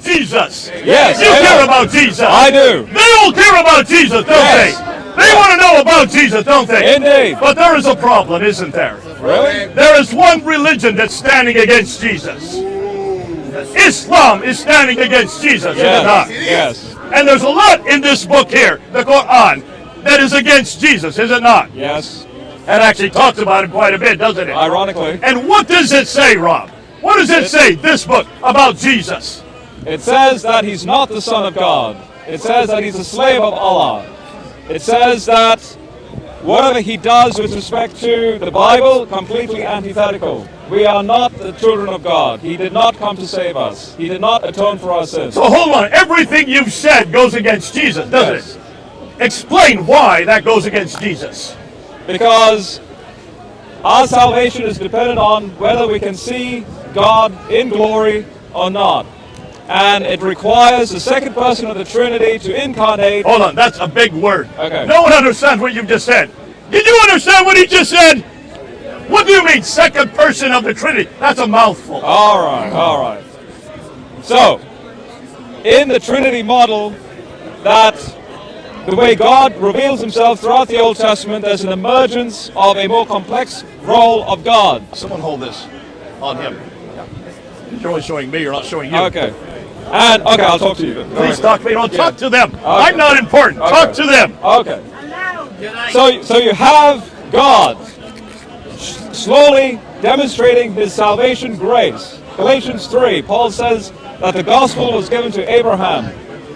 about Jesus. Yes, You care about Jesus. I do. They all care about Jesus, don't Yes. they? They want to know about Jesus, don't they? Indeed. But there is a problem, isn't there? Really? There is one religion that's standing against Jesus. Islam is standing against Jesus, is it not? Yes. And there's a lot in this book here, the Qur'an, that is against Jesus, is it not? Yes. It actually talks about him quite a bit, doesn't it? Ironically. And what does it say, Rob? What does it say, this book, about Jesus? It says that he's not the Son of God. It says that he's a slave of Allah. It says that whatever he does with respect to the Bible, completely antithetical. We are not the children of God. He did not come to save us. He did not atone for our sins. So hold on, everything you've said goes against Jesus, doesn't Yes. it? Explain why that goes against Jesus. Because our salvation is dependent on whether we can see God in glory or not. And it requires the second person of the Trinity to incarnate. Hold on, that's a big word. Okay. No one understands what you've just said. Did you understand what he just said? What do you mean, second person of the Trinity? That's a mouthful. All right. So, in the Trinity model, that the way God reveals himself throughout the Old Testament, there's an emergence of a more complex role of God. Someone hold this on him. You're only showing me, you're not showing you. Okay. And, okay, I'll talk to you. Please talk to me. Don't talk to them. Okay. I'm not important. Talk to them. Okay. So you have God slowly demonstrating his salvation grace. Galatians 3, Paul says that the gospel was given to Abraham.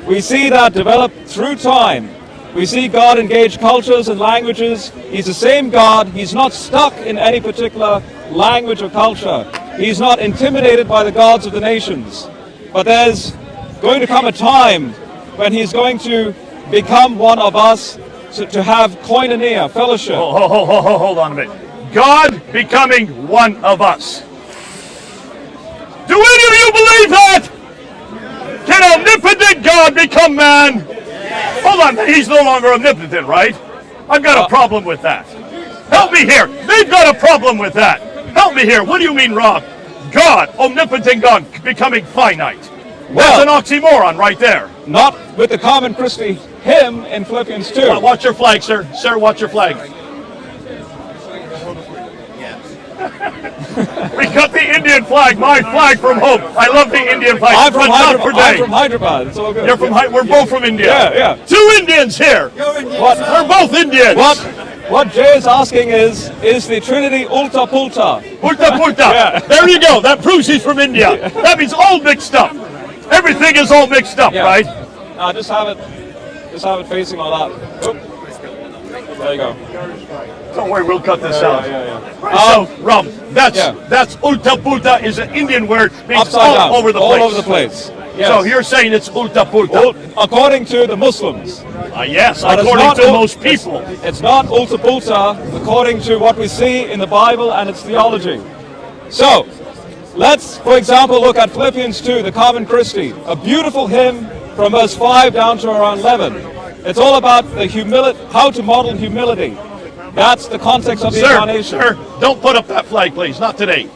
We see that develop through time. We see God engage cultures and languages. He's the same God. He's not stuck in any particular language or culture. He's not intimidated by the gods of the nations. But there's going to come a time when he's going to become one of us, to have koinonia, fellowship. Hold on a minute. God becoming one of us. Do any of you believe that? Can omnipotent God become man? Hold on, he's no longer omnipotent, right? I've got a problem with that. Help me here. They've got a problem with that. Help me here. What do you mean, Rob? God, omnipotent God, becoming finite. That's an oxymoron right there. Not with the common Christi hymn in Philippians 2. Watch your flag, sir. Sir, watch your flag. We got the Indian flag, my flag from home. I love the Indian flag. I'm from Hyderabad. It's all good. You're from We're both from India. Yeah. Two Indians here. We're both Indians. What Jay is asking is the Trinity ulta pulta? Ulta. Yeah. There you go. That proves he's from India. That means all mixed up. Everything is all mixed up, right? Now just have it facing all that. Oop. There you go. Don't worry, we'll cut this out. Yeah. So, Rob, that's ulta pulta is an Indian word, means Upside down, all over the place. All over the place. Yes. So you're saying it's ulta pulta? According to the Muslims. Yes, But according it's to not most people. It's not ulta pulta according to what we see in the Bible and its theology. So, let's, for example, look at Philippians 2, the Common Christi, a beautiful hymn from verse 5 down to around 11. It's all about the humility, how to model humility. That's the context of the incarnation. Sir, don't put up that flag, please. Not today.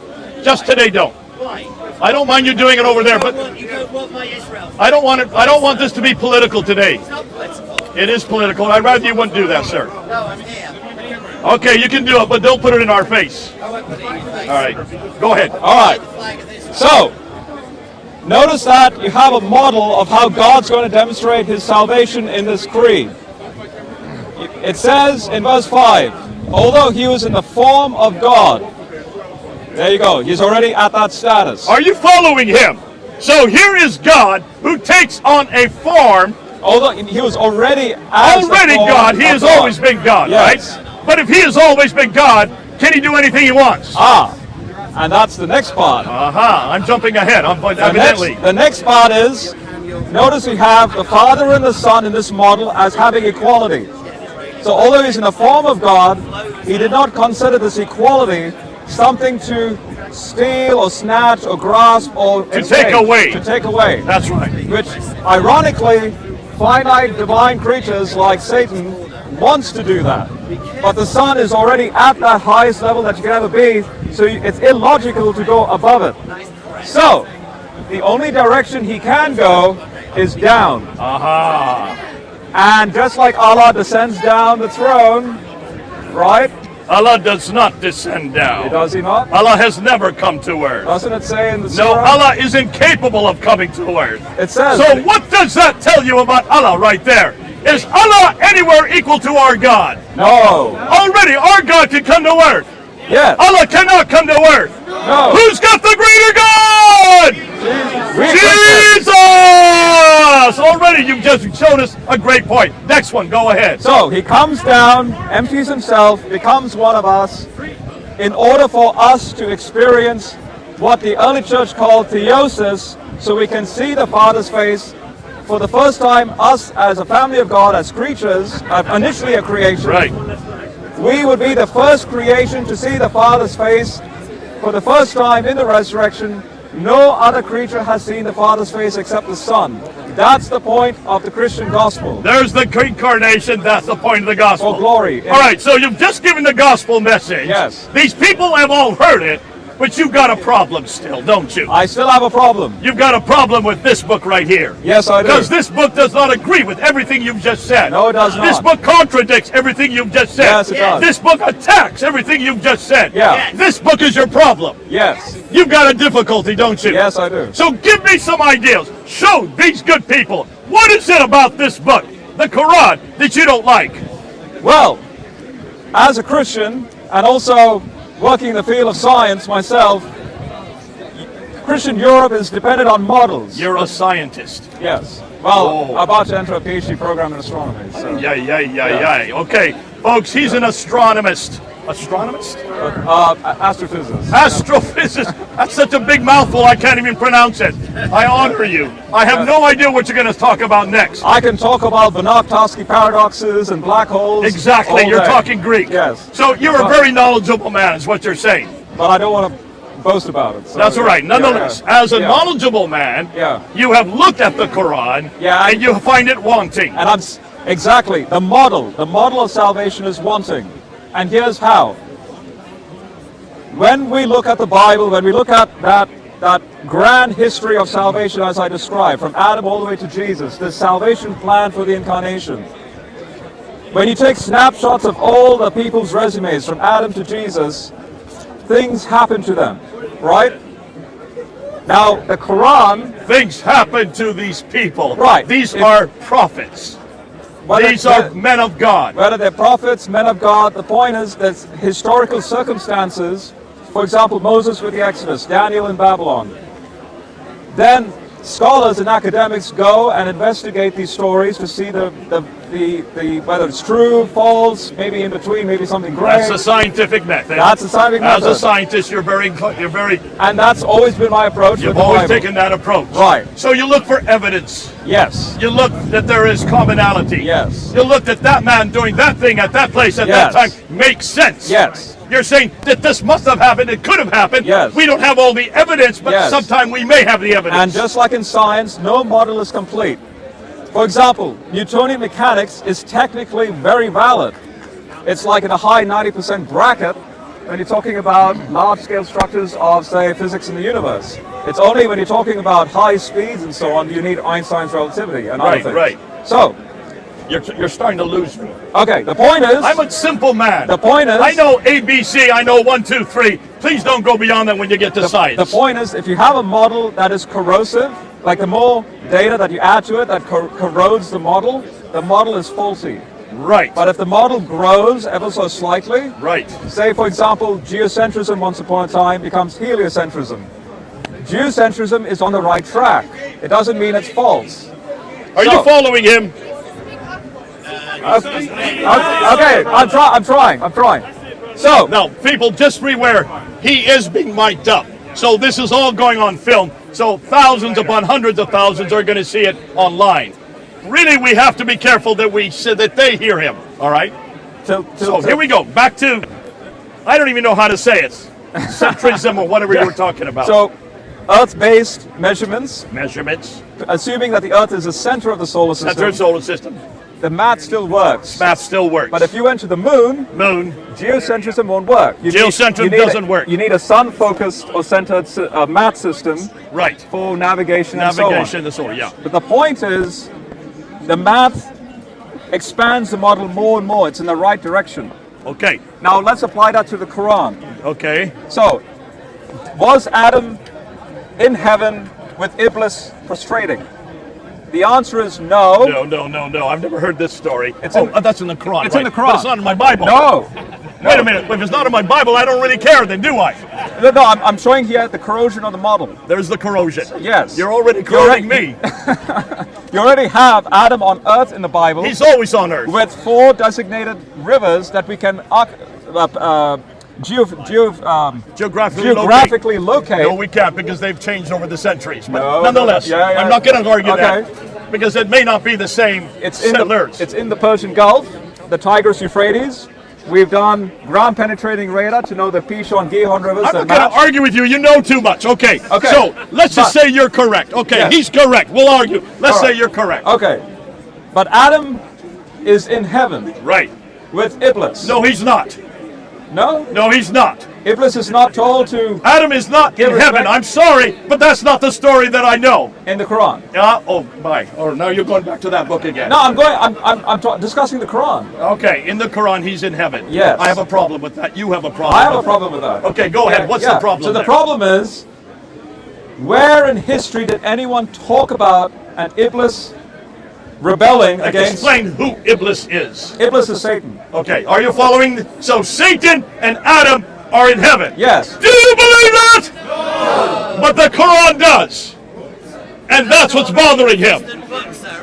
Just today, don't. Why? I don't mind you doing it over there, but You don't want my Israel. I don't want it. I don't want this to be political today. It's not political. It is political. I'd rather you wouldn't do that, sir. No, I'm here. Okay, you can do it, but don't put it in our face. I won't put it in your face. All right, go ahead. All right. The flag of Israel. So, notice that you have a model of how God's going to demonstrate his salvation in this creed. It says in verse 5, although he was in the form of God, there you go, he's already at that status. Are you following him? So here is God who takes on a form. Although he was already as Already the form God. He of has God. always been God, Yes. right? But if he has always been God, can he do anything he wants? And that's the next part. I'm jumping ahead. Evidently. The next part is, notice we have the Father and the Son in this model as having equality. So although he's in the form of God, he did not consider this equality something to steal or snatch or grasp or To take away. To take away. That's right. Which, ironically, finite divine creatures like Satan wants to do that. But the Son is already at that highest level that you can ever be, so it's illogical to go above it. So, the only direction he can go is down. Aha. And just like Allah descends down the throne, right? Allah does not descend down. Does he not? Allah has never come to earth. Doesn't it say in the No, surah? Allah is incapable of coming to earth. It says. So what does that tell you about Allah right there? Is Allah anywhere equal to our God? No. Already, our God can come to earth. Yes. Allah cannot come to earth. No. Who's got the greater God? Jesus! Already, you've just shown us a great point. Next one, go ahead. So he comes down, empties himself, becomes one of us, in order for us to experience what the early church called theosis, so we can see the Father's face. For the first time, us as a family of God, as creatures, initially a creation, Right. we would be the first creation to see the Father's face for the first time in the resurrection. No other creature has seen the Father's face except the Son. That's the point of the Christian gospel. There's the incarnation. That's the point of the gospel. For glory. All right, so you've just given the gospel message. Yes. These people have all heard it, but you've got a problem still, don't you? I still have a problem. You've got a problem with this book right here. Yes, I do. Because this book does not agree with everything you've just said. No, it does not. This book contradicts everything you've just said. Yes, it does. This book attacks everything you've just said. Yeah. This book is your problem. Yes. You've got a difficulty, don't you? Yes, I do. So give me some ideas. Show these good people. What is it about this book, the Quran, that you don't like? Well, as a Christian, and also working in the field of science myself, Christian Europe is dependent on models. You're a scientist. Yes. Well, Oh. about to enter a PhD program in astronomy. So. Yeah. Okay, folks, he's an astronomist. Astronomist? Astrophysicist. Astrophysicist. That's such a big mouthful, I can't even pronounce it. I honor you. I have no idea what you're going to talk about next. I can talk about Banach-Tarski paradoxes and black holes. Exactly, all you're day. talking Greek. Yes. So you're a very knowledgeable man, is what you're saying. But I don't want to boast about it. So, That's all right. Nonetheless, as a knowledgeable man, Yeah. you have looked at the Quran Yeah, and you find it wanting. And exactly, the model of salvation is wanting. And here's how. When we look at the Bible, when we look at that grand history of salvation as I described, from Adam all the way to Jesus, the salvation plan for the incarnation. When you take snapshots of all the people's resumes from Adam to Jesus, things happen to them, right? Now, the Quran... Things happen to these people. Right. These are prophets. These are men of God. Whether they're prophets, men of God, the point is that historical circumstances, for example, Moses with the Exodus, Daniel in Babylon, then scholars and academics go and investigate these stories to see the whether it's true, false, maybe in between, maybe something gray. That's a scientific method. That's a scientific method. As a scientist, you're very, and that's always been my approach. You've with the always Bible. taken that approach. Right. So you look for evidence. Yes. You look that there is commonality. Yes. You look that man doing that thing at that place at that time makes sense. Yes. You're saying that this must have happened, it could have happened. Yes. We don't have all the evidence, but sometime we may have the evidence. And just like in science, no model is complete. For example, Newtonian mechanics is technically very valid. It's like in a high 90% bracket when you're talking about large-scale structures of, say, physics in the universe. It's only when you're talking about high speeds and so on you need Einstein's relativity and other things. Right. So, you're starting to lose me. Okay, the point is... I'm a simple man. The point is... I know ABC, I know 1, 2, 3. Please don't go beyond that when you get to science. The point is, if you have a model that is corrosive, like the more data that you add to it that corrodes the model is faulty. Right. But if the model grows ever so slightly, right. Say, for example, geocentrism once upon a time becomes heliocentrism. Geocentrism is on the right track. It doesn't mean it's false. Are you following him? Okay, I'm trying. So now, people, just beware. He is being mic'd up. So this is all going on film. So thousands upon hundreds of thousands are going to see it online. Really, we have to be careful that they hear him. All right. So here we go. Back to, I don't even know how to say it. Centrism or whatever you were talking about. So, Earth-based measurements. Measurements. Assuming that the Earth is the center of the solar system. Center of the solar system. the math still works. Math still works. But if you went to the moon, geocentrism won't work. Geocentrism doesn't work. You need a sun-focused or centered math system right. for navigation and so on. Yeah. But the point is, the math expands the model more and more. It's in the right direction. Okay. Now let's apply that to the Quran. Okay. So, was Adam in heaven with Iblis prostrating? The answer is no. No. I've never heard this story. That's in the Quran. It's right? in the Quran. But it's not in my Bible. No. Wait a minute. If it's not in my Bible, I don't really care then, do I? No, I'm showing here the corrosion of the model. There's the corrosion. Yes. You're already corroding me. You already have Adam on earth in the Bible. He's always on earth. With 4 designated rivers that we can geographically locate. No, we can't because they've changed over the centuries. But No, nonetheless, no, yeah, I'm not going to argue okay. that because it may not be the same settlers. It's in the Persian Gulf, the Tigris-Euphrates. We've done ground-penetrating radar to know the Pishon, Gihon rivers. I'm not going to argue with you. You know too much. Okay. Okay. So let's just say you're correct. Okay. Yes. He's correct. We'll argue. Let's All right. say you're correct. Okay. But Adam is in heaven. Right. With Iblis. No, he's not. No? No, he's not. Iblis is not told to... Adam is not in heaven. I'm sorry, but that's not the story that I know. In the Quran. Oh, now you're going back to that book again. No, I'm discussing the Quran. Okay, in the Quran, he's in heaven. Yes. I have a problem with that. You have a problem. I have a problem with that. Okay, go ahead. What's the problem So the there? problem is, where in history did anyone talk about an Iblis rebelling against... Explain who Iblis is. Iblis is Satan. Okay, are you following? So Satan and Adam are in heaven. Yes. Do you believe that? No. But the Quran does. And that's what's bothering him.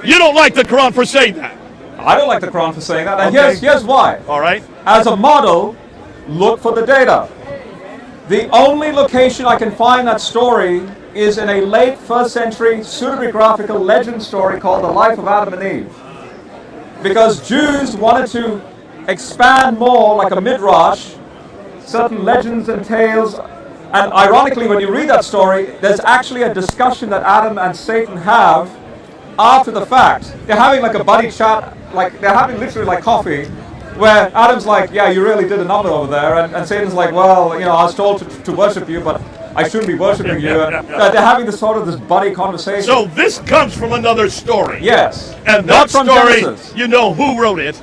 You don't like the Quran for saying that. I don't like the Quran for saying that. And Okay. here's why. All right. As a model, look for the data. The only location I can find that story is in a late 1st century pseudepigraphical legend story called The Life of Adam and Eve. Because Jews wanted to expand more like a midrash, certain legends and tales, and ironically when you read that story, there's actually a discussion that Adam and Satan have after the fact. They're having like a buddy chat, like they're having literally like coffee, where Adam's like, yeah, you really did a number over there, and Satan's like, well, I was told to worship you, but I shouldn't be worshiping you. And they're having this buddy conversation. So this comes from another story. Yes. And Not that from story, Genesis. you know who wrote it.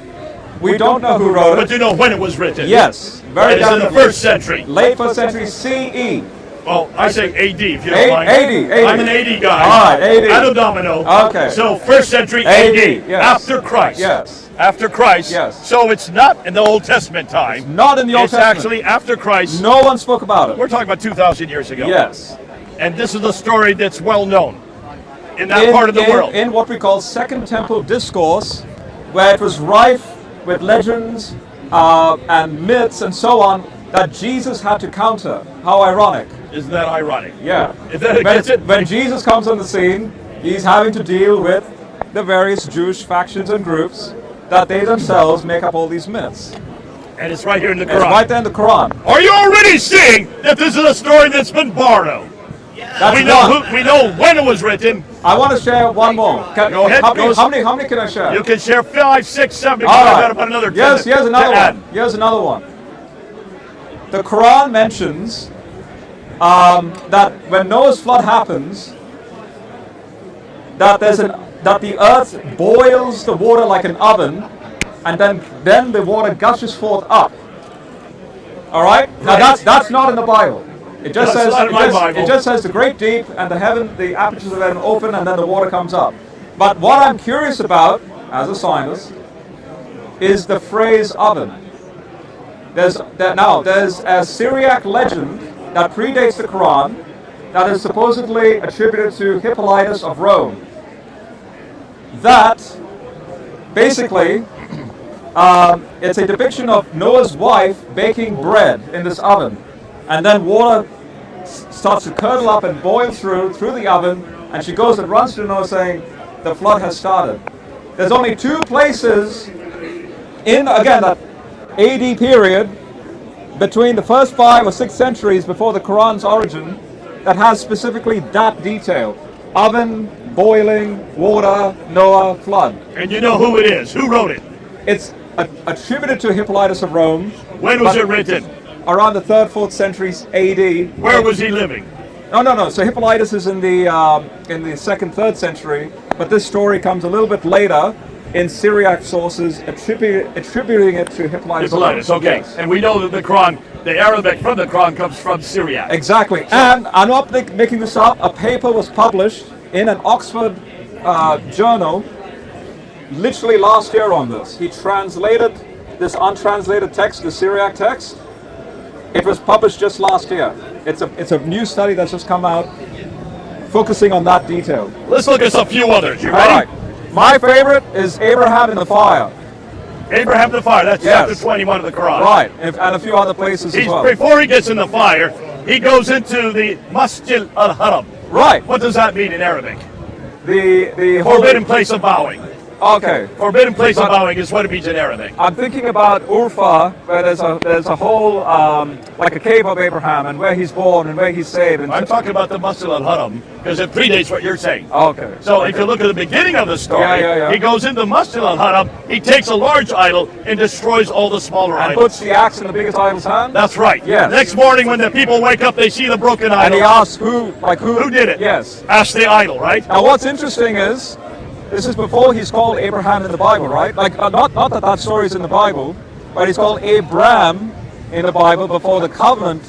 We don't know who wrote But it. you know when it was written. Yes. Very It is in the definitely. 1st century. Late 1st century CE. Well, I say AD if you don't mind. 80. I'm an AD guy. All right, 80. Addo Domino. Okay. So 1st century AD, AD. yes. After Christ. Yes. After Christ. Yes. So it's not in the Old Testament time. Not in the Old It's Testament. actually after Christ. No one spoke about it. We're talking about 2,000 years ago. Yes. And this is a story that's well known in that part of the world. In what we call Second Temple discourse, where it was rife with legends and myths and so on that Jesus had to counter. How ironic. Isn't that ironic? Yeah. Is that against it? When Jesus comes on the scene, he's having to deal with the various Jewish factions and groups that they themselves make up all these myths. And it's right here in the It's Quran. right there in the Quran. Are you already seeing that this is a story that's been borrowed? That's We know when it was written. I want to share one more. Go ahead. How many can I share? You can share 5, 6, 7. Because All I've right. got about another 10 Here's another to add. one. Here's another one. The Quran mentions that when Noah's flood happens, that the earth boils the water like an oven, and then the water gushes forth up. All right. Now that's not in the Bible. It just That's says not in my Bible. it just says the great deep and the apertures of heaven open, and then the water comes up. But what I'm curious about, as a scientist, is the phrase oven. There's a Syriac legend that predates the Quran that is supposedly attributed to Hippolytus of Rome. That basically it's a depiction of Noah's wife baking bread in this oven, and then water starts to curdle up and boil through the oven, and she goes and runs to Noah saying, the flood has started. There's only 2 places in, again, that AD period between the first 5 or 6 centuries before the Quran's origin that has specifically that detail. Oven, boiling, water, Noah, flood. And you know who it is? Who wrote it? It's attributed to Hippolytus of Rome. When was but it written? Around the 3rd, 4th centuries AD. Where was he living? No. So Hippolytus is in the 2nd, 3rd century, but this story comes a little bit later in Syriac sources, attributing it to Hippolytus. Hippolytus, okay. Yes. And we know that the Quran, the Arabic from the Quran comes from Syria. Exactly. And I'm not making this up. A paper was published in an Oxford journal literally last year on this. He translated this untranslated text, the Syriac text. It was published just last year. It's a new study that's just come out focusing on that detail. Let's look at a few others. You All ready? right. My favorite is Abraham in the fire. Abraham the fire. That's Yes. chapter 21 of the Quran. Right. And a few other places as well. Before he gets in the fire, he goes into the Masjid al-Haram. Right. What does that mean in Arabic? The Forbidden place of bowing. Okay. Forbidden place of bowing is what it means in Arabic. I'm thinking about Urfa, where there's a whole like a cave of Abraham, and where he's born and where he's saved. And I'm talking about the Masjid al-Haram because it predates what you're saying. Okay. So if you look at the beginning of the story, Yeah. he goes into Masjid al-Haram, he takes a large idol and destroys all the smaller And idols. puts the axe in the biggest idol's hand. That's right. Yes. Next morning when the people wake up, they see the broken And he idol. asks who Who did it? Yes. Ask the idol, right? Now what's interesting is, this is before he's called Abraham in the Bible, right? Like not that story is in the Bible, but he's called Abram in the Bible before the covenant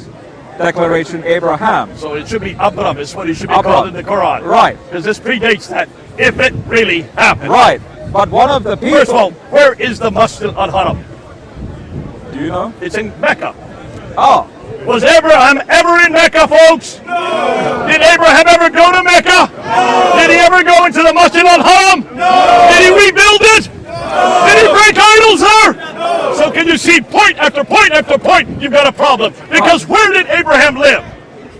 declaration Abraham. So it should be Abram, is what he should be Abram. called in the Quran. Right. Because this predates that, if it really happened. Right. But one of the people. First of all, where is the Masjid al-Haram? Do you know? It's in Mecca. Oh. Was Abraham ever in Mecca, folks? No. Did Abraham ever go to Mecca? No. Did he ever go into the Masjid al-Haram? No. Did he rebuild it? No. Did he break idols there? No. So can you see point after point after point, you've got a problem. Because where did Abraham live?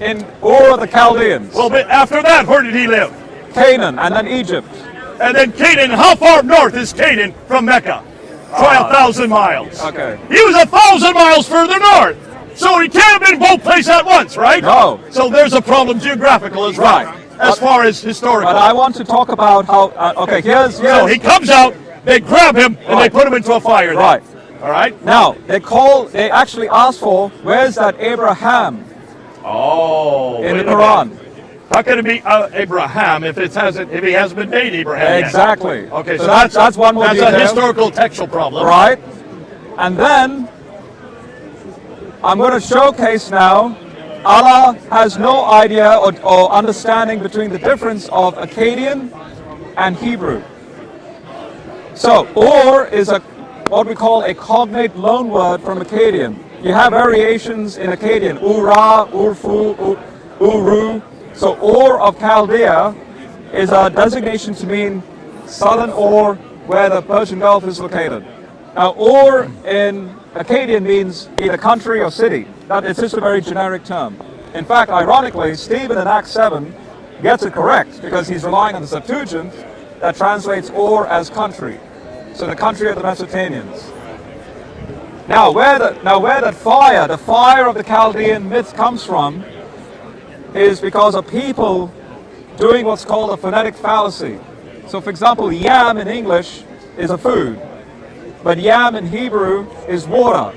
In Ur of the Chaldeans. Well, but after that, where did he live? Canaan, and then Egypt. And then Canaan, how far north is Canaan from Mecca? Try 1,000 miles. Okay. He was 1,000 miles further north. So he can't have been both places at once, right? No. So there's a problem geographical as well, Right. as far as historical. But I want to talk about how. Okay, here's. So he comes out, they grab him, and they put him into a fire. Then. Right. All right. Now they actually ask for, where's that Abraham Oh. in the wait a Quran? minute. How can it be Abraham if he hasn't been made Abraham yet? Exactly. Okay, So so that's one more That's detail. a historical textual problem. Right? And then I'm going to showcase now, Allah has no idea or understanding between the difference of Akkadian and Hebrew. So, Ur is what we call a cognate loan word from Akkadian. You have variations in Akkadian, Ura, Urfu, Uru. So Ur of Chaldea is a designation to mean southern Ur, where the Persian Gulf is located. Now Ur in Akkadian means either country or city. It's just a very generic term. In fact, ironically, Stephen in Acts 7 gets it correct because he's relying on the Septuagint that translates Ur as country. So the country of the Mesopotamians. Now where that fire, the fire of the Chaldean myth comes from, is because of people doing what's called a phonetic fallacy. So for example, yam in English is a food, but yam in Hebrew is water.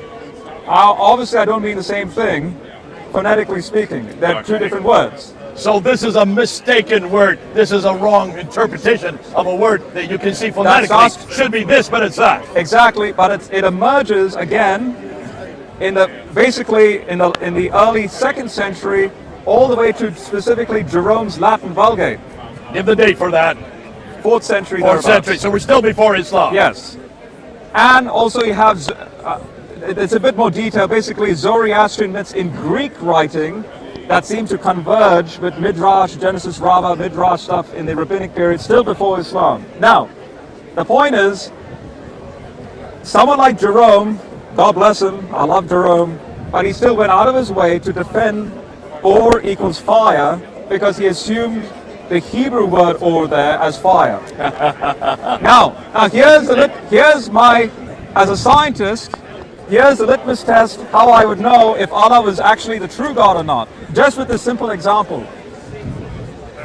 Obviously I don't mean the same thing, phonetically speaking. They're two different words. So this is a mistaken word. This is a wrong interpretation of a word that you can see phonetically. Should be this, but it's that. Exactly, but it emerges again basically in the early 2nd century, all the way to specifically Jerome's Latin Vulgate. Give the date for that. 4th century. 4th century. So we're still before Islam. Yes, and also you have. It's a bit more detailed. Basically, Zoroastrian myths in Greek writing that seem to converge with Midrash, Genesis, Rabbah, Midrash stuff in the rabbinic period, still before Islam. Now, the point is, someone like Jerome, God bless him, I love Jerome, but he still went out of his way to defend Or equals fire because he assumed the Hebrew word Or there as fire. Now here's my, as a scientist, here's the litmus test how I would know if Allah was actually the true God or not. Just with this simple example.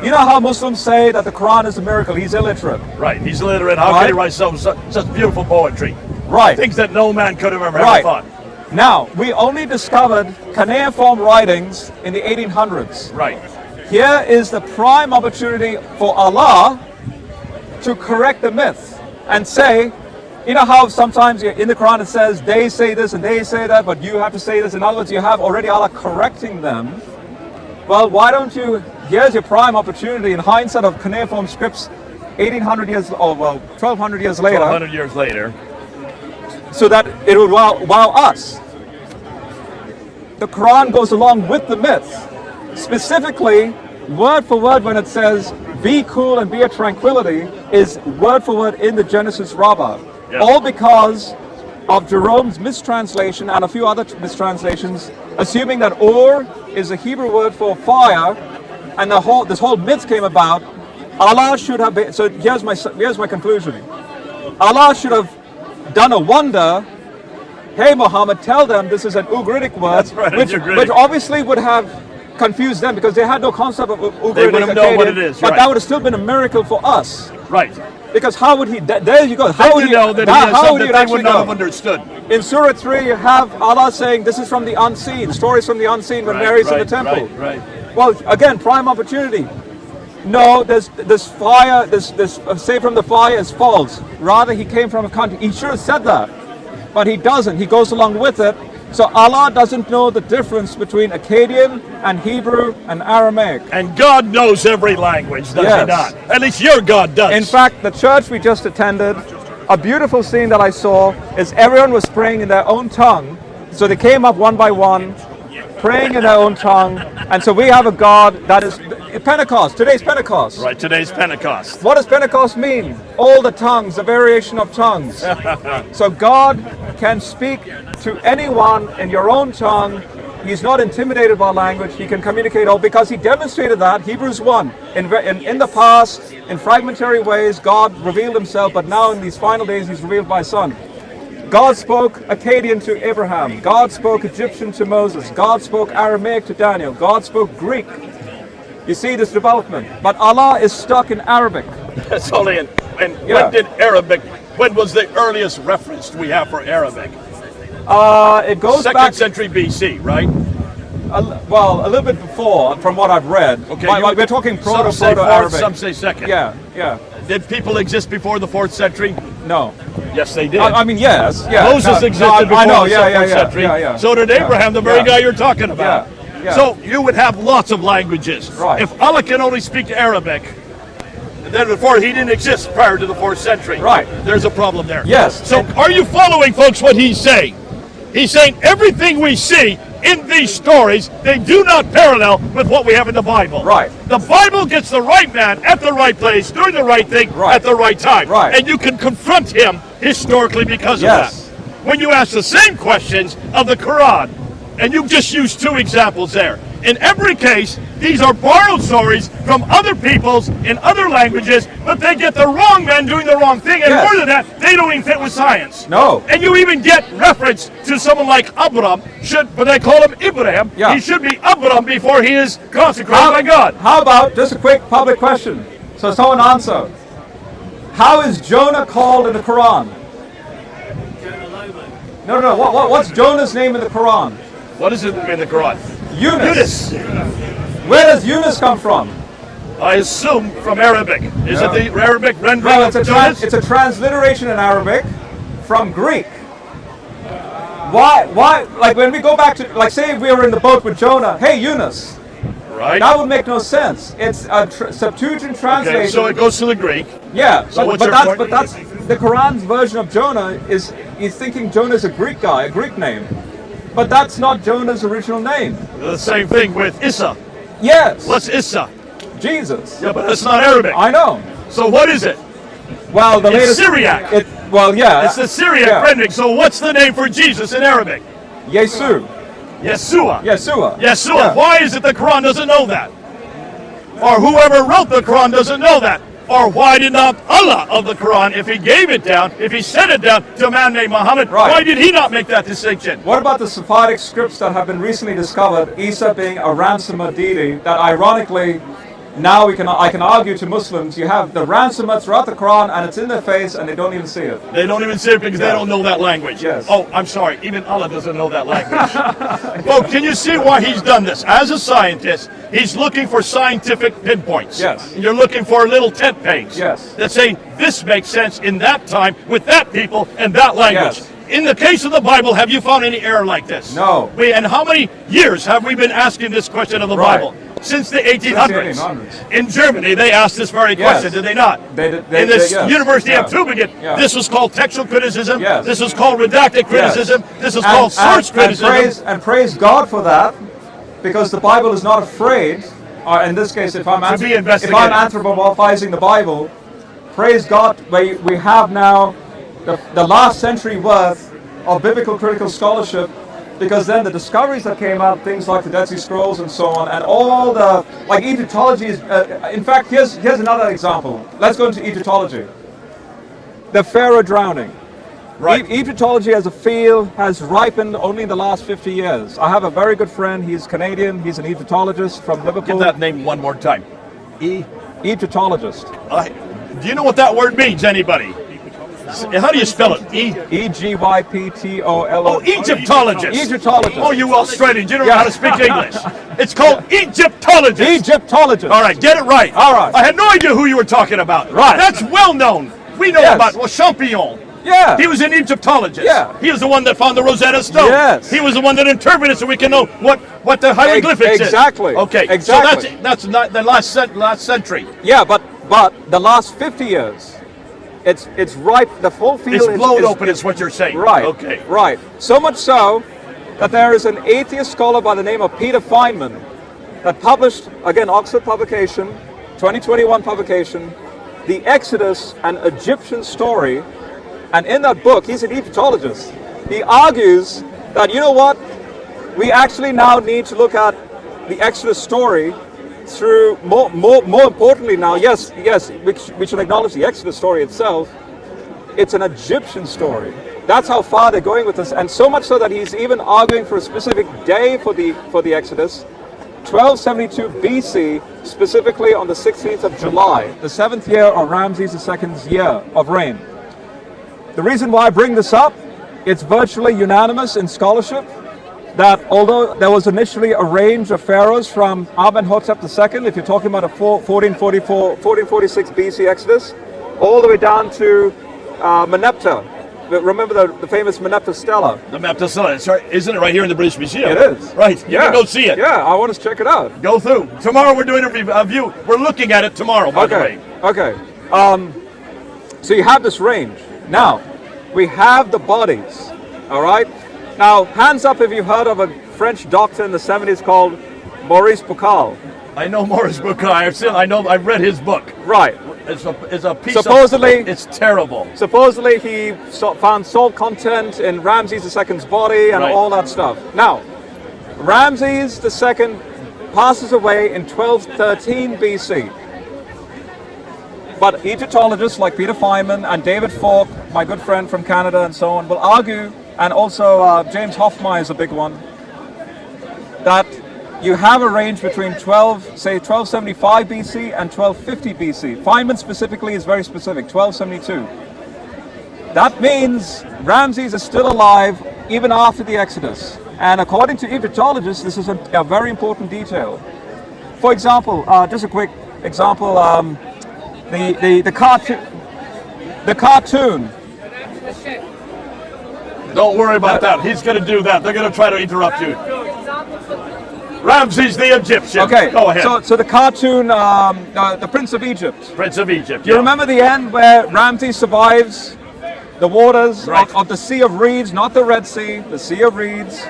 You know how Muslims say that the Quran is a miracle? He's illiterate. Right. He's illiterate. How can he write such beautiful poetry? Right. Things that no man could have ever thought. Now, we only discovered cuneiform writings in the 1800s. Right. Here is the prime opportunity for Allah to correct the myth and say, you know how sometimes in the Quran it says they say this and they say that, but you have to say this. In other words, you have already Allah correcting them. Well, why don't you, here's your prime opportunity in hindsight of cuneiform scripts 1800 years, or well, 1200 years later. 1200 years later. So that it will wow us. The Quran goes along with the myth. Specifically, word for word when it says, be cool and be a tranquility, is word for word in the Genesis Rabbah. Yeah. All because of Jerome's mistranslation and a few other mistranslations, assuming that Ur is a Hebrew word for fire, and this whole myth came about. Allah should have been, so here's my conclusion. Allah should have done a wonder. Hey Muhammad, tell them this is an Ugaritic word, which obviously would have confused them because they had no concept of Ugaritic. They wouldn't know what it is, but that would have still been a miracle for us. Right. Because how would he, there you go, how would you know that how would they actually would not know? have understood? In Surah 3 you have Allah saying this is from the unseen, stories from the unseen when Mary's in the temple. Right. Well, again, prime opportunity. No, this fire, this say from the fire is false. Rather, he came from a country. He should have said that, but he doesn't. He goes along with it. So Allah doesn't know the difference between Akkadian and Hebrew and Aramaic. And God knows every language, does he not? At least your God does. In fact, the church we just attended, a beautiful scene that I saw is everyone was praying in their own tongue. So they came up one by one, praying in their own tongue. And so we have a God that is Pentecost. Today's Pentecost. Right, today's Pentecost. What does Pentecost mean? All the tongues, a variation of tongues. So God can speak to anyone in your own tongue. He's not intimidated by language. He can communicate all because he demonstrated that. Hebrews 1. In the past, in fragmentary ways, God revealed himself, but now in these final days, he's revealed by Son. God spoke Akkadian to Abraham. God spoke Egyptian to Moses. God spoke Aramaic to Daniel. God spoke Greek. You see this development. But Allah is stuck in Arabic. That's only in. And when did Arabic, when was the earliest reference we have for Arabic? It goes back 2nd century BC, right? Well, a little bit before, from what I've read. Okay, we're talking Proto-Arabic. Some say 2nd. Yeah. Did people exist before the 4th century? No. Yes, they did. I mean, yes. Yeah. Moses existed before the 4th century. Yeah. So did Abraham, the very guy you're talking about. Yeah. So you would have lots of languages. Right. If Allah can only speak Arabic, then before he didn't exist prior to the 4th century. Right. There's a problem there. Yes. So are you following, folks, what he's saying? He's saying everything we see in these stories, they do not parallel with what we have in the Bible. Right. The Bible gets the right man at the right place, doing the right thing at the right time. Right. And you can confront him historically because of that. When you ask the same questions of the Quran, and you just used 2 examples there. In every case, these are borrowed stories from other peoples in other languages, but they get the wrong men doing the wrong thing, and more than that, they don't even fit with science. No. And you even get reference to someone like Abram, but they call him Ibrahim. Yeah. He should be Abram before he is consecrated by God. How about, just a quick public question, so someone answer. How is Jonah called in the Quran? No. What's Jonah's name in the Quran? What is it in the Quran? Eunice. Where does Eunice come from? I assume from Arabic. Is it the Arabic rendering Well, of Jonas? it's a transliteration in Arabic from Greek. Why, like when we go back to, like say we were in the boat with Jonah, hey Eunice. Right. That would make no sense. It's a Septuagint translation. Okay, so it goes to the Greek. Yeah, So what's but your point? that's the Quran's version of Jonah is he's thinking Jonah's a Greek guy, a Greek name. But that's not Jonah's original name. The same thing with Issa. Yes. What's Issa? Jesus. Yeah, but that's not Arabic. I know. So what is it? Well, the It's latest Syriac. It's the Syriac rendering. So what's the name for Jesus in Arabic? Yesu. Yeshua. Yeshua. Yeshua. Yeah. Why is it the Quran doesn't know that? Or whoever wrote the Quran doesn't know that? Or why did not Allah of the Quran, if he gave it down, if he sent it down to a man named Muhammad, why did he not make that distinction? What about the Sephardic scripts that have been recently discovered, Isa being a ransomer deity, that ironically now I can argue to Muslims, you have the ransomware throughout the Quran and it's in their face and they don't even see it. They don't even see it because they don't know that language. Yes. Oh, I'm sorry. Even Allah doesn't know that language. Folks, can you see why he's done this? As a scientist, he's looking for scientific pinpoints. Yes. And you're looking for little tent pegs. Yes. That say, this makes sense in that time, with that people, and that language. Yes. In the case of the Bible, have you found any error like this? No. And how many years have we been asking this question of the Right. Bible? Since the 1800s. Since the 1800s. In Germany, they asked this very question, did they not? They In this yes. University of Yeah. Tübingen, Yeah. this was called textual criticism, Yes. this was called redacted criticism, this is called source criticism. And praise God for that, because the Bible is not afraid, or in this case, if I'm be investigated. anthropomorphizing the Bible, praise God, we have now the last century worth of biblical critical scholarship, because then the discoveries that came out, things like the Dead Sea Scrolls and so on, and all the, like Egyptology is, in fact, here's another example. Let's go into Egyptology. The Pharaoh drowning. Right. Egyptology as a field has ripened only in the last 50 years. I have a very good friend, he's Canadian, he's an Egyptologist from Liverpool. Give that name one more time. Egyptologist. Do you know what that word means, anybody? How do you spell it? Egyptologist. Oh, Egyptologist. Egyptologist. Oh, you Australians, you don't know how to speak English. It's called Egyptologist. Egyptologist. All right, get it right. All right. I had no idea who you were talking about. Right. That's well known. We know Yes. about, Champignon. Yeah. He was an Egyptologist. Yeah. He was the one that found the Rosetta Stone. Yes. He was the one that interpreted so we can know what the hieroglyphics Exactly. is. Okay. Exactly. So that's not the last century. Yeah, but the last 50 years, it's ripe. The whole field It's is blown open, is what you're saying. Right. Okay. Right. So much so that there is an atheist scholar by the name of Peter Feynman that published, again, Oxford publication, 2021 publication, The Exodus, an Egyptian Story. And in that book, he's an Egyptologist. He argues that, you know what, we actually now need to look at the Exodus story through more importantly now, yes, we should acknowledge the Exodus story itself. It's an Egyptian story. That's how far they're going with this, and so much so that he's even arguing for a specific day for the Exodus, 1272 BC, specifically on the 16th of July, the 7th year of Rameses II's year of reign. The reason why I bring this up, it's virtually unanimous in scholarship that although there was initially a range of pharaohs from Amenhotep II, if you're talking about a 1446 BC Exodus, all the way down to Meneptah. Remember the famous Meneptah Stela? The Meneptah Stela, isn't it right here in the British Museum? It is. Right, you can go see it. Yeah, I want to check it out. Go through. Tomorrow we're doing a review. We're looking at it tomorrow, by the way. Okay. So you have this range. Now, we have the bodies, all right? Now, hands up if you've heard of a French doctor in the 70s called Maurice Bucaille. I know Maurice Bucaille. I've read his book. Right. It's a piece Supposedly, it's terrible. Supposedly, he found salt content in Rameses II's body and all that stuff. Now, Rameses II passes away in 1213 BC. But Egyptologists like Peter Feynman and David Falk, my good friend from Canada and so on, will argue, and also James Hoffmeyer is a big one, that you have a range between 1275 BC and 1250 BC. Feynman specifically is very specific, 1272. That means Ramses is still alive even after the Exodus. And according to Egyptologists, this is a very important detail. For example, just a quick example, the cartoon. Don't worry about that. He's going to do that. They're going to try to interrupt you. Ramses the Egyptian. Okay, go ahead. So the cartoon, the Prince of Egypt. Prince of Egypt. Do you remember the end where Ramses survives the waters of the Sea of Reeds, not the Red Sea, the Sea of Reeds?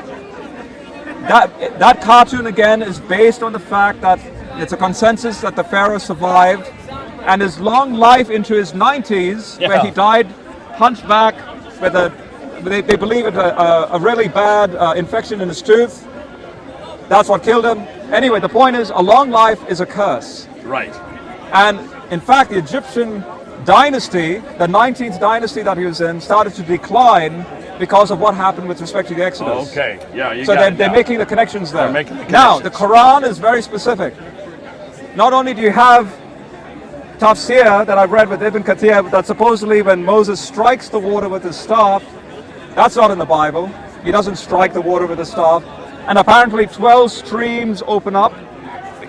That cartoon again is based on the fact that it's a consensus that the Pharaoh survived, and his long life into his 90s, where he died hunchback with they believe it a really bad infection in his tooth. That's what killed him. Anyway, the point is, a long life is a curse. Right. And in fact, the Egyptian dynasty, the 19th dynasty that he was in, started to decline because of what happened with respect to the Exodus. Okay, yeah. So they're making the connections there. Making the Now, the connections. Quran is very specific. not only do you have tafsir that I've read with Ibn Kathir, that supposedly when Moses strikes the water with his staff, that's not in the Bible. He doesn't strike the water with his staff. And apparently 12 streams open up.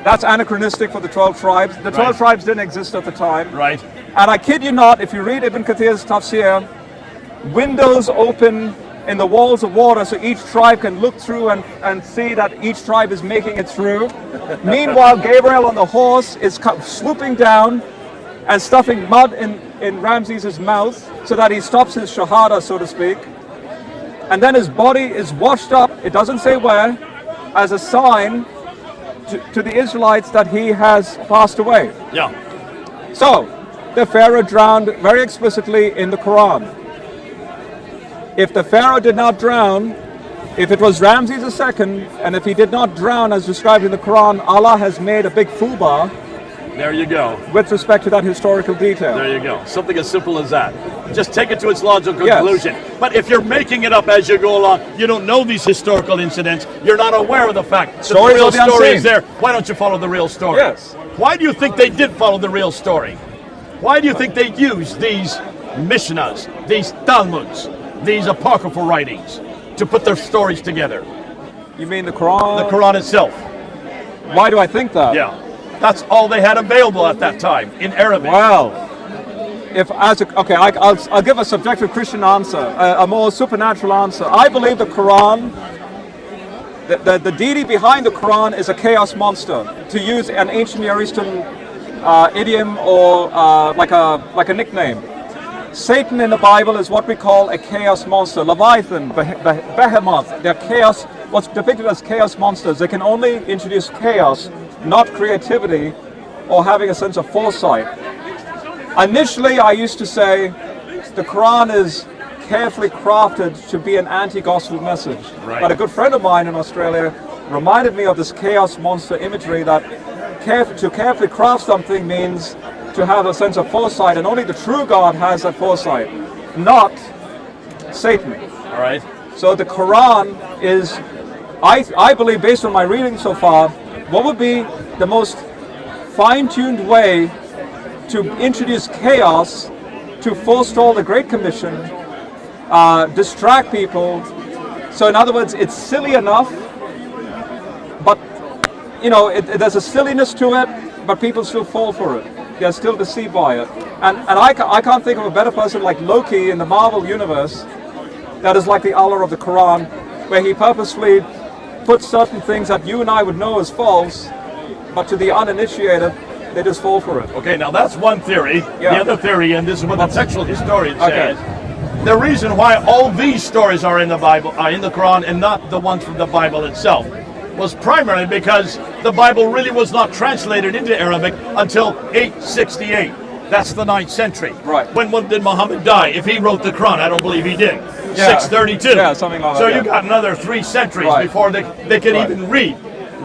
That's anachronistic for the 12 tribes. The 12 tribes didn't exist at the time. Right. And I kid you not, if you read Ibn Kathir's tafsir, windows open in the walls of water so each tribe can look through and see that each tribe is making it through. Meanwhile, Gabriel on the horse is swooping down and stuffing mud in Rameses' mouth so that he stops his shahada, so to speak. And then his body is washed up, it doesn't say where, as a sign to the Israelites that he has passed away. Yeah. So, the Pharaoh drowned very explicitly in the Quran. If the Pharaoh did not drown, if it was Ramses II, and if he did not drown as described in the Quran, Allah has made a big fubar. There you go. With respect to that historical detail. There you go. Something as simple as that. Just take it to its logical Yes. conclusion. But if you're making it up as you go along, you don't know these historical incidents, you're not aware of the fact that the Stories real of the story unseen. is there. Why don't you follow the real story? Yes. Why do you think they did follow the real story? Why do you think they used these Mishnahs, these Talmuds, these apocryphal writings to put their stories together? You mean the Quran? The Quran itself. Why do I think that? Yeah. That's all they had available at that time in Arabic. Well, I'll give a subjective Christian answer, a more supernatural answer. I believe the Quran, the deity behind the Quran is a chaos monster, to use an ancient Near Eastern idiom or like a nickname. Satan in the Bible is what we call a chaos monster. Leviathan, Behemoth, they're chaos, what's depicted as chaos monsters. They can only introduce chaos, not creativity or having a sense of foresight. Initially, I used to say the Quran is carefully crafted to be an anti-gospel message. Right. But a good friend of mine in Australia reminded me of this chaos monster imagery that to carefully craft something means to have a sense of foresight, and only the true God has that foresight, not Satan. All right. So the Quran is, I believe, based on my reading so far, what would be the most fine-tuned way to introduce chaos, to forestall the Great Commission, distract people. So in other words, it's silly enough, but you know, there's a silliness to it, but people still fall for it. They're still deceived by it. And I can't think of a better person like Loki in the Marvel universe that is like the Allah of the Quran, where he purposefully puts certain things that you and I would know as false, but to the uninitiated, they just fall for it. Okay, now that's one theory. Yeah. The other theory, and this is what the textual historian says, the reason why all these stories are in the Bible, are in the Quran, and not the ones from the Bible itself, was primarily because the Bible really was not translated into Arabic until 868. That's the 9th century. Right. When did Muhammad die? If he wrote the Quran, I don't believe he did. Yeah. 632. Yeah, something like that. So yeah. you got another 3 centuries Right. before they could Right. even read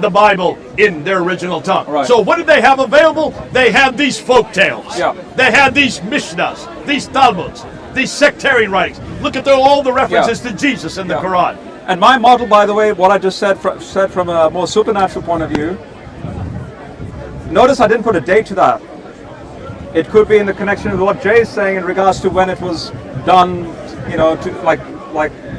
the Bible in their original tongue. Right. So what did they have available? They had these folk tales. Yeah. They had these Mishnahs, these Talmuds, these sectarian writings. Look at all the references to Jesus in the Yeah. Quran. And my model, by the way, what I just said from a more supernatural point of view, notice I didn't put a date to that. It could be in the connection with what Jay is saying in regards to when it was done, you know, to like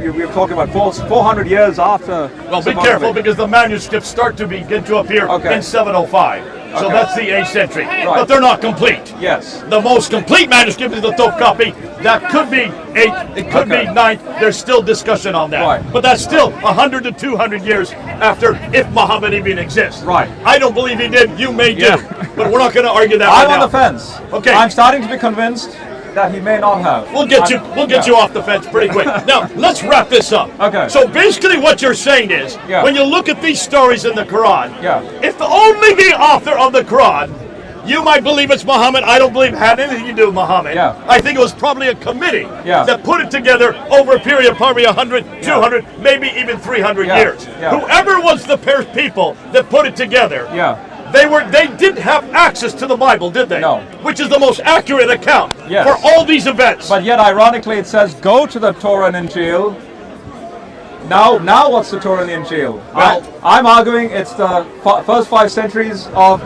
we were talking about 400 years after. Well, be careful because the manuscripts start to begin to appear in 705. So Okay. that's the 8th century. Right. But they're not complete. Yes. The most complete manuscript is the top copy. That could be 8th, it could be 9th. There's still discussion on that. Right. But that's still 100 to 200 years after, if Muhammad even exists. Right. I don't believe he did. You may do. Yeah. But we're not going to argue that I'm right on now. the fence. Okay. I'm starting to be convinced that he may not have. We'll get you off the fence pretty quick. Now, let's wrap this up. Okay. So basically what you're saying is, when you look at these stories in the Quran, if only the author of the Quran, you might believe it's Muhammad, I don't believe it had anything to do with Muhammad. I think it was probably a committee that put it together over a period of probably 100, 200, maybe even 300 years. Whoever was the people that put it together, they didn't have access to the Bible, did they? No. Which is the most accurate account for all these events. But yet, ironically, it says, go to the Torah and Injil. Now what's the Torah and the Injil? Well, I'm arguing it's the first 5 centuries of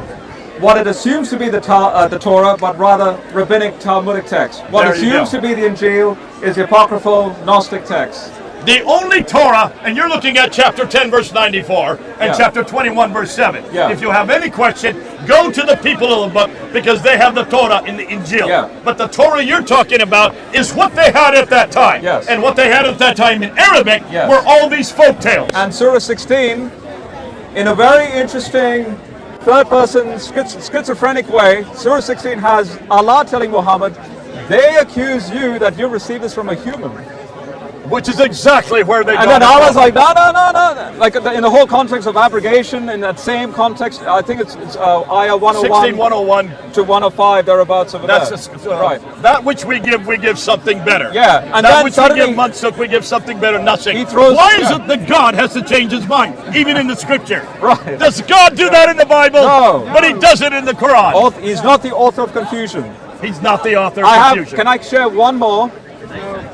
what it assumes to be the Torah, but rather rabbinic Talmudic text. What There you assumes go. to be the Injil is the apocryphal Gnostic text. The only Torah, and you're looking at chapter 10, verse 94, and Yeah. chapter 21, verse 7. Yeah. If you have any question, go to the people of the book, because they have the Torah in the Injil. Yeah. But the Torah you're talking about is what they had at that time. Yes. And what they had at that time in Arabic Yes. were all these folk tales. And Surah 16, in a very interesting third-person schizophrenic way, Surah 16 has Allah telling Muhammad, they accuse you that you received this from a human. Which is exactly where they And got then it Allah's from. like, no. Like in the whole context of abrogation, in that same context, I think it's ayah 101 16101. to 105, thereabouts over That's there. just, Right. That which we give something better. Yeah, and that then which suddenly- we give Munsuk, we give something better, nothing. He throws- Why is yeah. it that God has to change his mind, even in the scripture? Right. Does God do that in the Bible? No. But he does it in the Quran. He's not the author of confusion. He's not the author of I have. confusion. Can I share one more?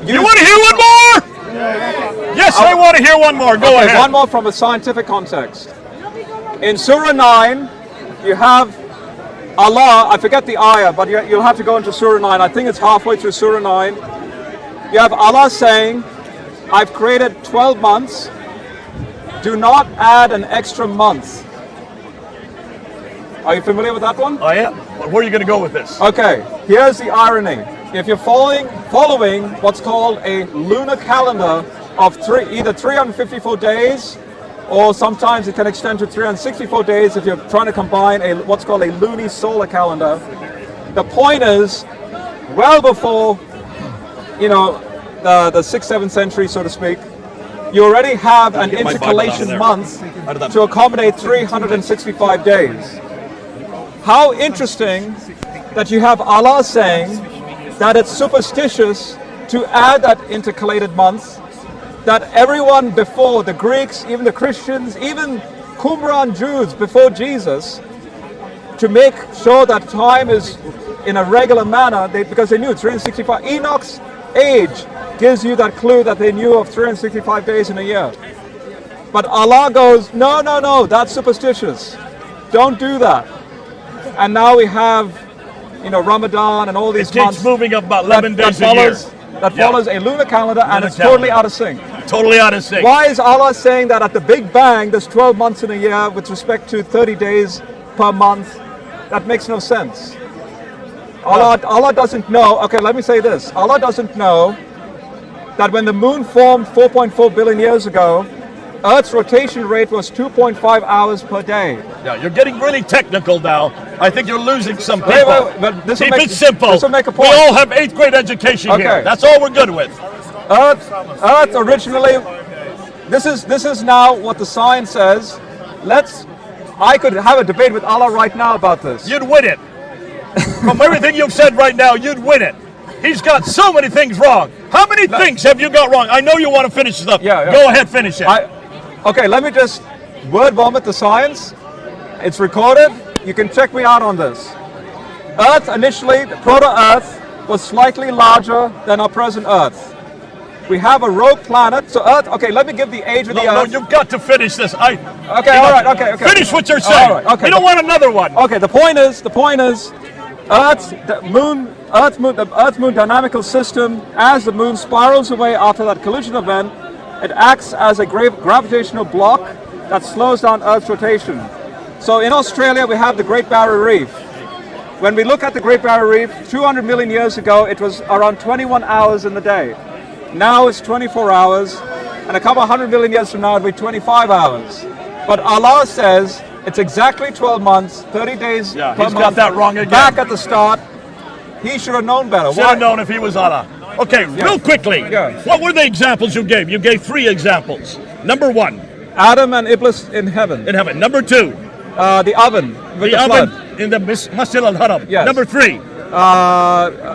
You want to hear one more? Yes, I want to hear one more. Go Okay, ahead. one more from a scientific context. In Surah 9, you have Allah, I forget the ayah, but you'll have to go into Surah 9. I think it's halfway through Surah 9. You have Allah saying, I've created 12 months. Do not add an extra month. Are you familiar with that one? I am. Where are you going to go with this? Okay, here's the irony. If you're following what's called a lunar calendar of either 354 days, or sometimes it can extend to 364 days if you're trying to combine what's called a luni-solar calendar. The point is, well before, the 6th, 7th century, so to speak, you already have an get my Bible out of intercalation there. month Out of that. to accommodate 365 days. How interesting that you have Allah saying that it's superstitious to add that intercalated month, that everyone before, the Greeks, even the Christians, even Qumran Jews before Jesus, to make sure that time is in a regular manner, because they knew 365. Enoch's age gives you that clue that they knew of 365 days in a year. But Allah goes, no, that's superstitious. Don't do that. And now we have, Ramadan and all these It keeps months moving up about 11 days a year. that Yeah. follows a lunar calendar, and Lunar it's totally calendar. out of sync. Totally out of sync. Why is Allah saying that at the Big Bang there's 12 months in a year with respect to 30 days per month? That makes no sense. Allah doesn't know. Okay, let me say this. Allah doesn't know that when the moon formed 4.4 billion years ago, Earth's rotation rate was 2.5 hours per day. Yeah, you're getting really technical now. I think you're losing some people. Wait, but this will Keep make- it simple. this will make a We point. all have 8th grade education here. Okay. That's all we're good with. Earth originally, this is now what the science says. I could have a debate with Allah right now about this. You'd win it. From everything you've said right now, you'd win it. He's got so many things wrong. How many things have you got wrong? I know you want to finish stuff. Yeah. Go ahead, finish it. Okay, let me just word vomit the science. It's recorded. You can check me out on this. Earth initially, the proto-Earth, was slightly larger than our present Earth. We have a rogue planet. So Earth, okay, let me give the age of the No, Earth. you've got to finish this. Okay, all right, okay. Finish what you're saying. All right, okay. We don't want another one. Okay, the point is, the Earth-Moon dynamical system, as the Moon spirals away after that collision event, it acts as a gravitational block that slows down Earth's rotation. So in Australia, we have the Great Barrier Reef. When we look at the Great Barrier Reef, 200 million years ago, it was around 21 hours in the day. Now it's 24 hours, and a couple 100 million years from now, it'll be 25 hours. But Allah says it's exactly 12 months, 30 days Yeah, per he's month. got that wrong again. Back at the start, he should have known better. Should have known if he was Allah. Okay, real quickly. Yeah. What were the examples you gave? You gave 3 examples. Number 1, Adam and Iblis in heaven. in heaven. Number 2, The oven with the the oven flood. in the Masjid al-Haram. Yes. Number 3,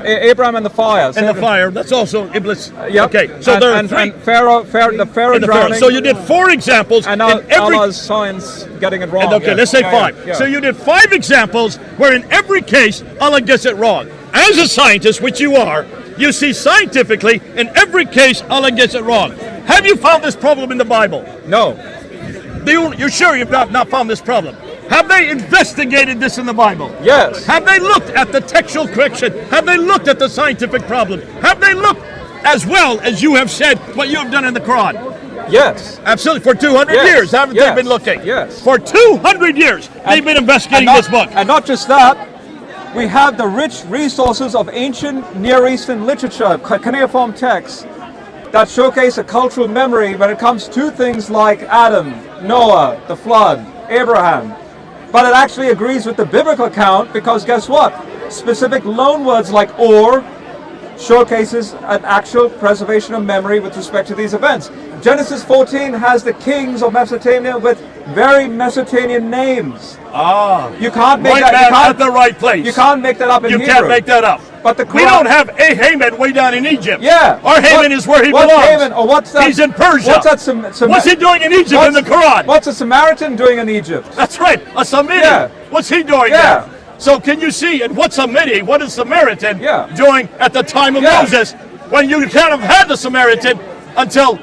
Abraham and the fire. in the fire. That's also Iblis. Yep. Okay, so and, there are and, 3 and Pharaoh in the Pharaoh. drowning. So you did 4 examples. and now in every. Allah's science getting it wrong. And okay, Yeah. let's say Yeah, 5. yeah. So you did 5 examples where in every case Allah gets it wrong. As a scientist, which you are, you see scientifically in every case Allah gets it wrong. Have you found this problem in the Bible? No. You're sure you've not found this problem? Have they investigated this in the Bible? Yes. Have they looked at the textual correction? Have they looked at the scientific problem? Have they looked as well as you have said what you have done in the Quran? Yes. Absolutely. For 200 Yes. years, haven't Yes. they been looking? Yes. For 200 years, they've been investigating this book. And not just that, we have the rich resources of ancient Near Eastern literature, cuneiform texts, that showcase a cultural memory when it comes to things like Adam, Noah, the flood, Abraham. But it actually agrees with the biblical account because guess what? Specific loan words like or showcases an actual preservation of memory with respect to these events. Genesis 14 has the kings of Mesopotamia with very Mesopotamian names. You can't make Right that. man You can't, at the right place. you can't make that up in You Hebrew. can't make that up. But the We Quran- don't have a Haman way down in Egypt. Yeah. Our Haman is where he what's belongs. Haman, or what's that? He's in Persia. What's that? What's he doing in Egypt in the Quran? What's a Samaritan doing in Egypt? That's right, a Samaritan. Yeah. What's he doing Yeah. there? So can you see, and what's a Midi, what is Samaritan Yeah. doing at the time of Yeah. Moses, when you kind of had the Samaritan until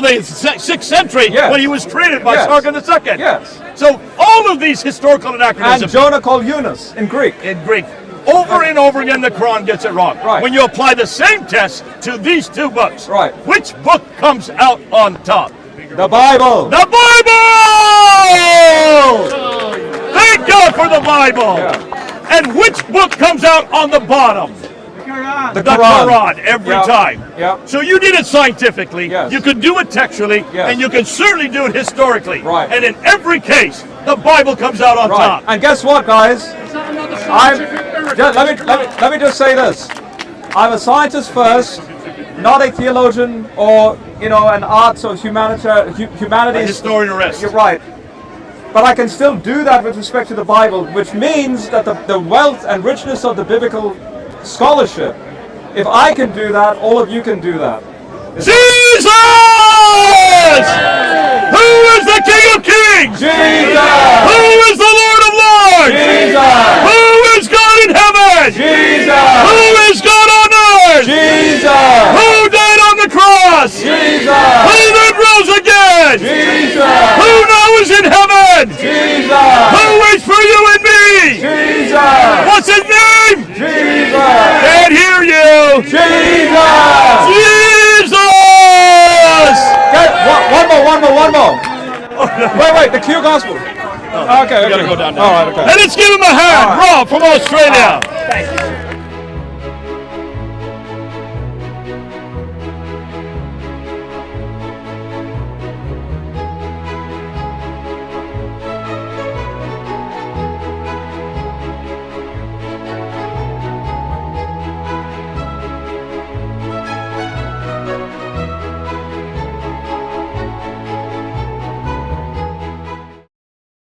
the 6th century, Yes. when he was created by Yes. Sargon II. Yes. So all of these historical And anachronisms Jonah called Eunice in Greek. in Greek, over and over again, the Quran gets it wrong. Right. When you apply the same test to these two books, Right. which book comes out on top? The Bible. The Bible! Thank God for the Bible! Yeah. And which book comes out on the bottom? The The Quran, every Yeah. time. Yeah. So you did it scientifically, Yes. you could do it textually, Yes. and you can certainly do it historically. Right. And in every case, the Bible comes out on Right. top. And guess what, guys? Let me just say this. I'm a scientist first, not a theologian or an arts or A humanities. historian arrest. You're right. But I can still do that with respect to the Bible, which means that the wealth and richness of the biblical scholarship, if I can do that, all of you can do that. Jesus! Who is the King of Kings? Jesus! Who is the Lord of Lords? Jesus! Who is God in heaven? Jesus! Who is God on earth? Jesus! Who died on the cross? Jesus! Who then rose again? Jesus! Who now is in heaven? Jesus! Who waits for you and me? Jesus! What's his name? Jesus! Can't hear you. Jesus! Jesus! One more. Wait, the Q Gospel. Okay, We gotta go down now. All right, okay. And let's give him a hand. Rob from Australia.